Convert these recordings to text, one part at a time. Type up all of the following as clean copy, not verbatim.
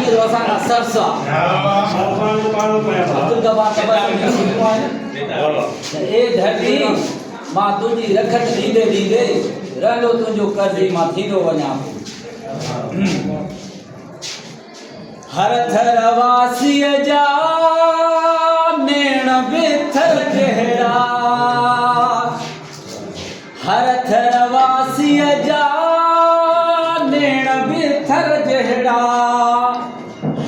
की रोसा का सरसा अब्दुल दबा ए धरती मां तुझी रखत दीदे दीदे रहलो तुझो कर्जी मां थींदो वञा हर थर वासीअ जा नेण बिथर जहिड़ा हर थर वासीअ जा नेण बिथर जहिड़ा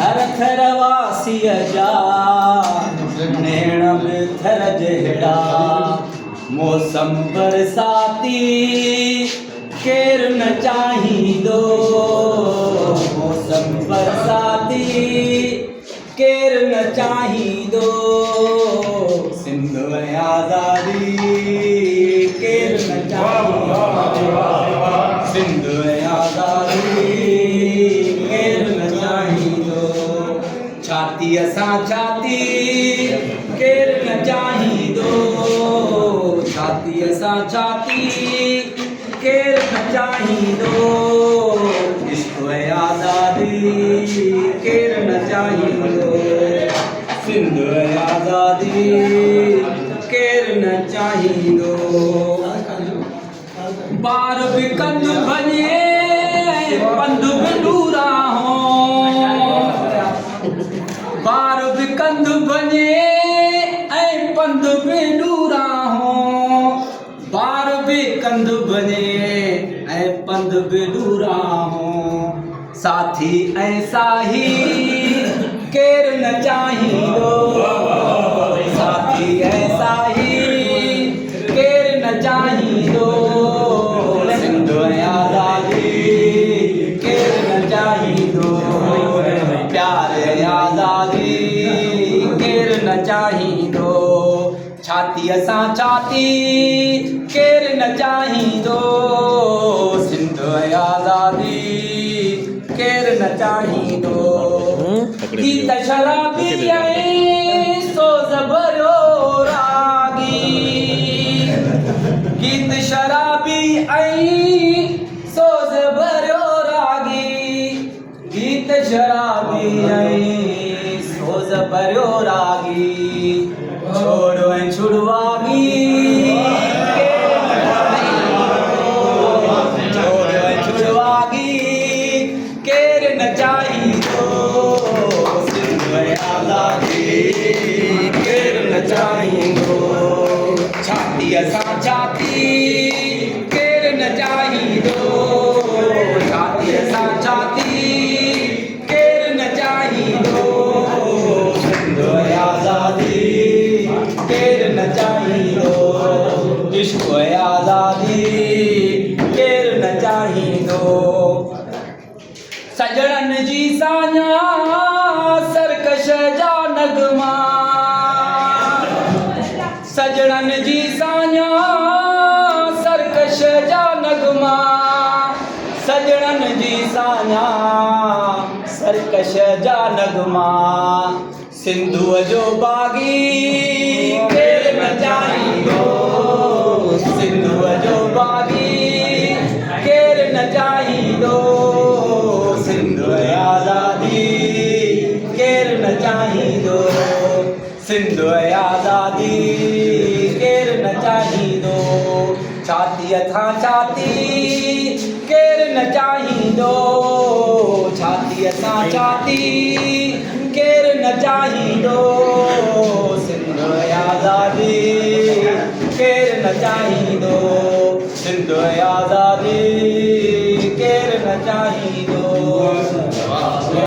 हर थर वासीअ जा नेण बिथर जहिड़ा मौसम बरसाती केर न चाहींदो मौसम बरसाती केर न चाहींदो सिंध आज़ादी केर न चाहींदो सिंध आज़ादी केर न चाहींदो छातीअ सां छाती केर न चाहींदो छातीअ सां छाती केर न चाहींदो इश्क़ आज़ादी केर न चाहींदो सिंध आज़ादी केर न चाहींदो बार बि कंद भञे पंध बि डूरा हो बार बि कंद भञे ऐं पंध बि डूरा हो बार बि कंद भञे ऐं पंध बि डूरा हो साथी ऐं साही केर न चाहींदो साथी ऐं साही केर न चाहींदो सिंध आज़ादी केर न चाहींदो प्यार आज़ादी केर न चाहींदो छातीअ सां छाती केर न चाहींदो सिंध आज़ादी केर न चाहींदो गीत शराबी ऐं सोज़ भरियो रागी गीत शराबी ऐं सोज़ भरियो रागी गीत शराबी ऐं सोज़ भरियो रागी छोड़ो ऐं छुड़वागी छोड़ो ऐं छुड़वागी केर न चाहींदो आज़ादी केर न चाहींदो छातीअ सां छाती केर न चाहींदो छातीअ सां छाती केर न चाहींदो सिंध आज़ादी केर न चाहींदो इश्क़ आज़ादी केर न चाहींदो सजणनि जी साञा सरकश जा नगमा सजणनि जी साञा सरकश जा नगमा सजणनि जी साञा सरकश जा नगमा सिंधुअ जो बागी केर न चाहींदो सिंधुअ जो बागी केर न चाहींदो सिंध आज़ादी केर न चाहींदो सिंध आज़ादी केर न चाहींदो छातीअ सां छाती केर न चाहींदो छातीअ सां छाती केर न चाहींदो सिंध आज़ादी केर न चाहींदो सिंध आज़ादी